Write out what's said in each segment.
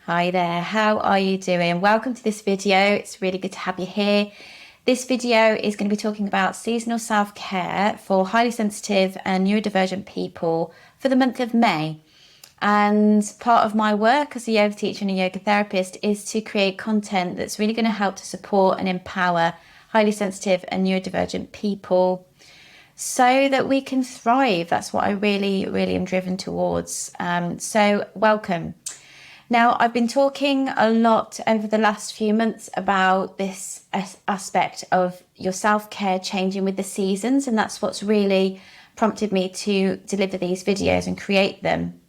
Hi there, how are you doing? Welcome to this video. It's really good to have you here. This video is going to be talking about seasonal self-care for highly sensitive and neurodivergent people for the month of May. And part of my work as a yoga teacher and a yoga therapist is to create content that's really going to help to support and empower highly sensitive and neurodivergent people so that we can thrive. That's what I really am driven towards. So welcome. Now, I've been talking a lot over the last few months about this aspect of your self-care changing with the seasons, and that's what's really prompted me to deliver these videos and create them.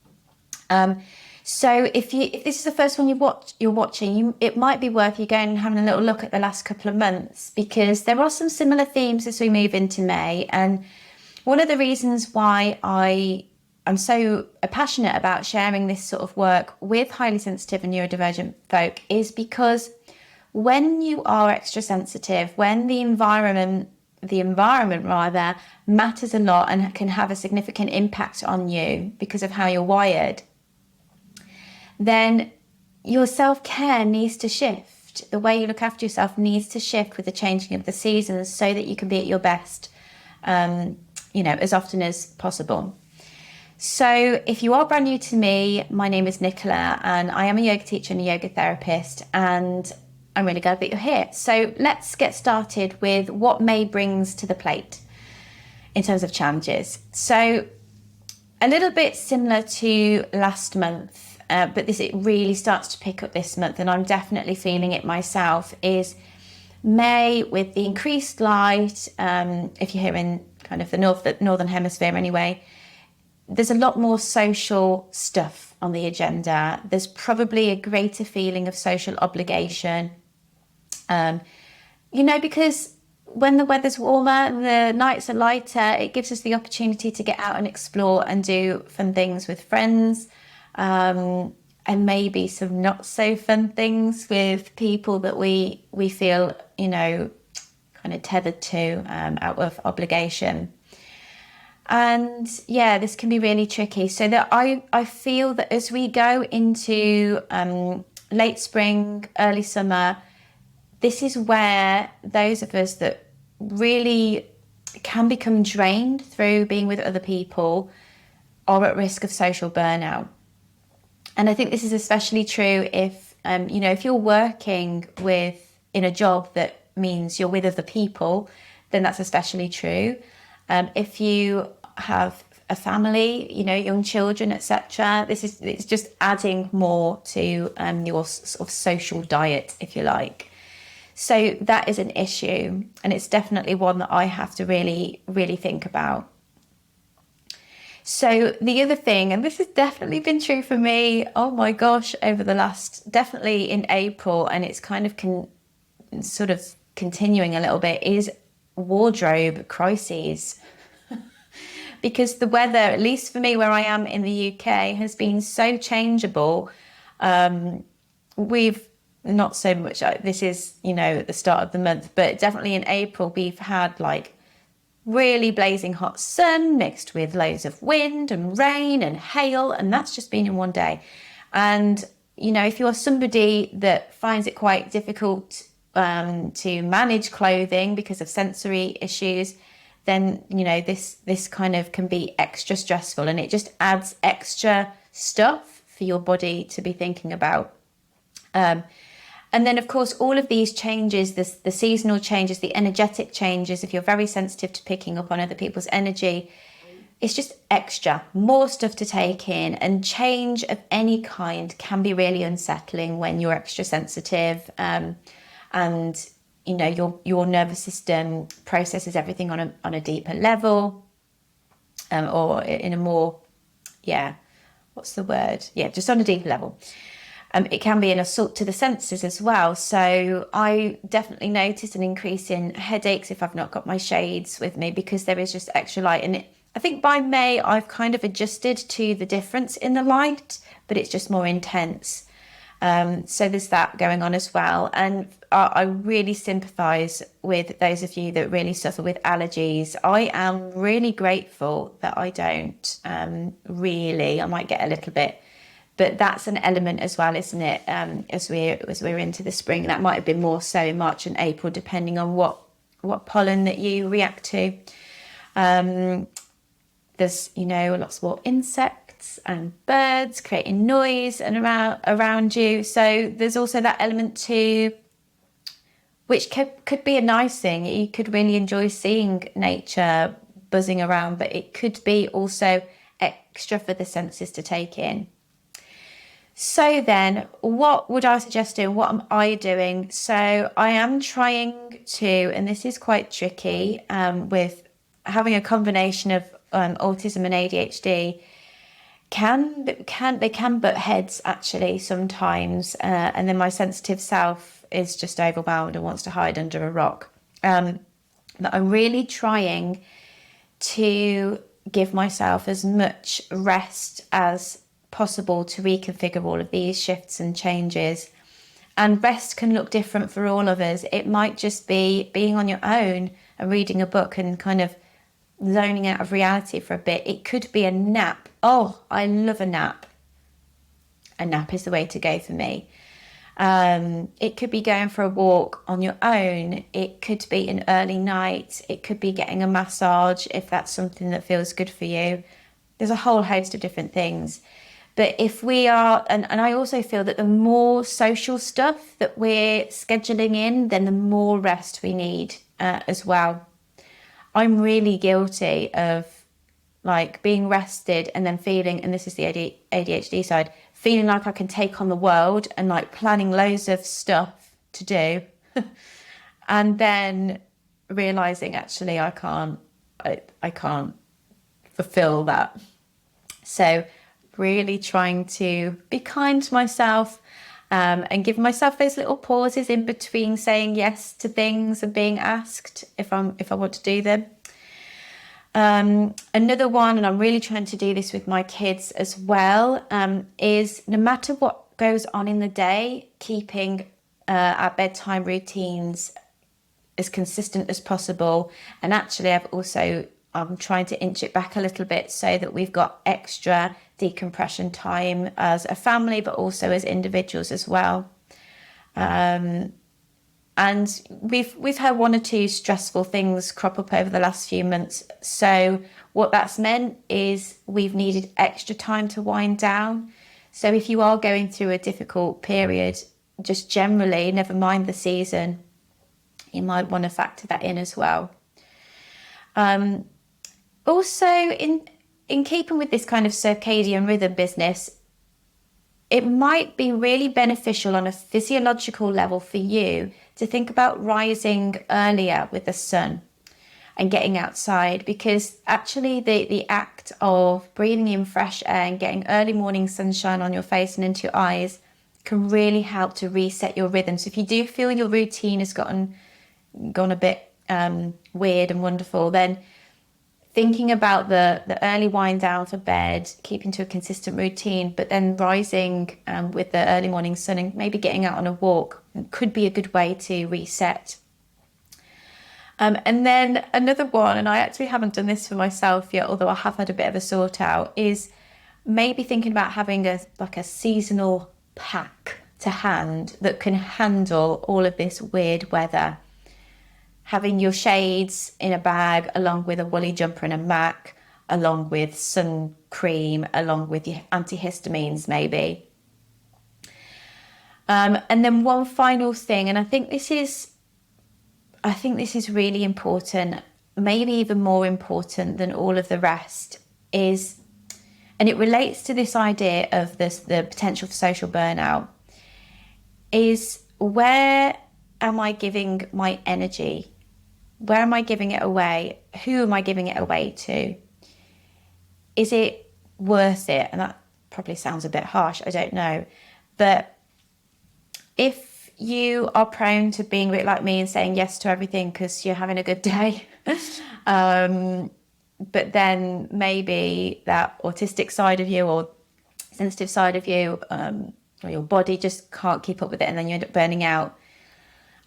So if this is the first one you're watching, it might be worth you going and having a little look at the last couple of months, because there are some similar themes as we move into May. And one of the reasons why I'm so passionate about sharing this sort of work with highly sensitive and neurodivergent folk is because when you are extra sensitive, when the environment rather matters a lot and can have a significant impact on you because of how you're wired, then your self-care needs to shift. The way you look after yourself needs to shift with the changing of the seasons so that you can be at your best, as often as possible. So if you are brand new to me, my name is Nicola and I am a yoga teacher and a yoga therapist, and I'm really glad that you're here. So let's get started with what May brings to the plate in terms of challenges. So a little bit similar to last month, but it really starts to pick up this month, and I'm definitely feeling it myself, is May with the increased light. If you're here in kind of the northern hemisphere anyway, there's a lot more social stuff on the agenda. There's probably a greater feeling of social obligation, because when the weather's warmer and the nights are lighter, it gives us the opportunity to get out and explore and do fun things with friends, and maybe some not so fun things with people that we feel, kind of tethered to out of obligation. And yeah, this can be really tricky. So that I feel that as we go into late spring, early summer, this is where those of us that really can become drained through being with other people are at risk of social burnout. And I think this is especially true if, if you're working in a job that means you're with other people, then that's especially true. If you have a family, young children, etc., it's just adding more to your sort of social diet, if you like. So that is an issue, and it's definitely one that I have to really think about. So the other thing, and this has definitely been true for me, oh my gosh, over the last, definitely in April, and it's kind of sort of continuing a little bit, is wardrobe crises. Because the weather, at least for me where I am in the UK, has been so changeable. We've not so much, this is, at the start of the month, but definitely in April, we've had like really blazing hot sun mixed with loads of wind and rain and hail, and that's just been in one day. And, if you're somebody that finds it quite difficult to manage clothing because of sensory issues, then this kind of can be extra stressful, and it just adds extra stuff for your body to be thinking about. And then of course all of these changes, the seasonal changes, the energetic changes, if you're very sensitive to picking up on other people's energy, it's just extra, more stuff to take in, and change of any kind can be really unsettling when you're extra sensitive, and your nervous system processes everything on a deeper level, or in a more, just on a deeper level. It can be an assault to the senses as well. So I definitely noticed an increase in headaches if I've not got my shades with me, because there is just extra light. And I think by May I've kind of adjusted to the difference in the light, but it's just more intense. So there's that going on as well. And I really sympathise with those of you that really suffer with allergies. I am really grateful that I don't, really. I might get a little bit But that's an element as well, isn't it? As we're into the spring, that might have been more so in March and April, depending on what pollen that you react to. There's, lots more insects and birds creating noise and around you. So there's also that element too, which could be a nice thing. You could really enjoy seeing nature buzzing around, but it could be also extra for the senses to take in. So then, what would I suggest doing? What am I doing? So I am trying to, and this is quite tricky, with having a combination of autism and ADHD, they can butt heads actually sometimes, and then my sensitive self is just overwhelmed and wants to hide under a rock. But I'm really trying to give myself as much rest as possible to reconfigure all of these shifts and changes. And rest can look different for all of us. It might just be being on your own and reading a book and kind of zoning out of reality for a bit. It could be a nap. Oh, I love a nap. A nap is the way to go for me. It could be going for a walk on your own. It could be an early night. It could be getting a massage if that's something that feels good for you. There's a whole host of different things. But if we are, and I also feel that the more social stuff that we're scheduling in, then the more rest we need as well. I'm really guilty of like being rested and then feeling, and this is the ADHD side, feeling like I can take on the world and like planning loads of stuff to do. And then realizing actually I can't fulfill that. So really trying to be kind to myself, and give myself those little pauses in between saying yes to things and being asked if I want to do them. Another one, and I'm really trying to do this with my kids as well, is no matter what goes on in the day, keeping our bedtime routines as consistent as possible. And actually I'm trying to inch it back a little bit so that we've got extra decompression time as a family, but also as individuals as well. And we've had one or two stressful things crop up over the last few months. So what that's meant is we've needed extra time to wind down. So if you are going through a difficult period, just generally, never mind the season, you might want to factor that in as well. Also, in keeping with this kind of circadian rhythm business, it might be really beneficial on a physiological level for you to think about rising earlier with the sun and getting outside, because actually the act of breathing in fresh air and getting early morning sunshine on your face and into your eyes can really help to reset your rhythm. So if you do feel your routine has gone a bit weird and wonderful, then thinking about the early wind down for bed, keeping to a consistent routine, but then rising with the early morning sun and maybe getting out on a walk could be a good way to reset. And then another one, and I actually haven't done this for myself yet, although I have had a bit of a sort out, is maybe thinking about having a seasonal pack to hand that can handle all of this weird weather. Having your shades in a bag along with a woolly jumper and a mac, along with sun cream, along with your antihistamines maybe. And then one final thing, and I think this is really important, maybe even more important than all of the rest, is, and it relates to this idea of the potential for social burnout, is where am I giving my energy? Where am I giving it away? Who am I giving it away to? Is it worth it? And that probably sounds a bit harsh, I don't know. But if you are prone to being a bit like me and saying yes to everything because you're having a good day, but then maybe that autistic side of you or sensitive side of you, or your body just can't keep up with it and then you end up burning out,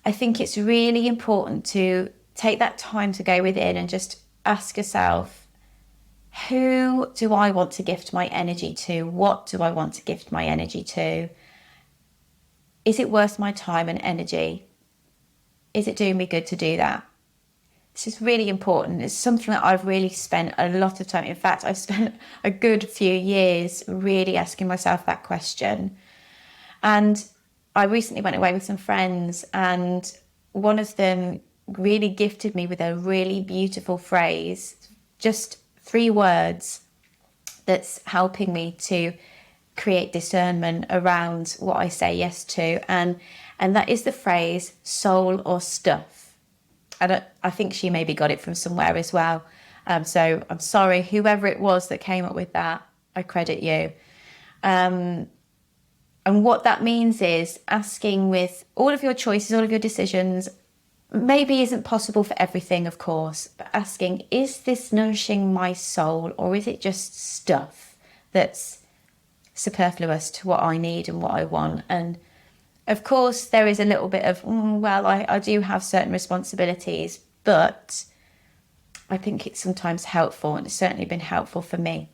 I think it's really important to take that time to go within and just ask yourself, who do I want to gift my energy to? What do I want to gift my energy to? Is it worth my time and energy? Is it doing me good to do that? This is really important. It's something that I've really spent a lot of time. In fact, I've spent a good few years really asking myself that question. And I recently went away with some friends, and one of them really gifted me with a really beautiful phrase, just 3 words, that's helping me to create discernment around what I say yes to. And that is the phrase soul or stuff. I think she maybe got it from somewhere as well. So I'm sorry, whoever it was that came up with that, I credit you. And what that means is asking, with all of your choices, all of your decisions, maybe isn't possible for everything, of course, but asking, is this nourishing my soul, or is it just stuff that's superfluous to what I need and what I want? And of course, there is a little bit of, I do have certain responsibilities, but I think it's sometimes helpful, and it's certainly been helpful for me.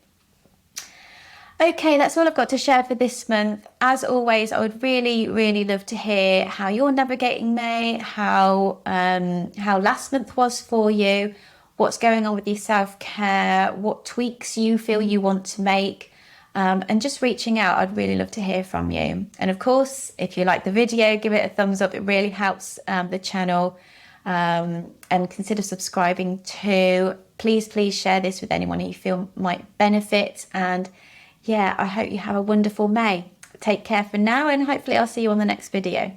Okay, that's all I've got to share for this month. As always, I would really, really love to hear how you're navigating May, how last month was for you, what's going on with your self-care, what tweaks you feel you want to make. And just reaching out, I'd really love to hear from you. And of course, if you like the video, give it a thumbs up. It really helps the channel. And consider subscribing too. Please share this with anyone you feel might benefit. And yeah, I hope you have a wonderful May. Take care for now, and hopefully I'll see you on the next video.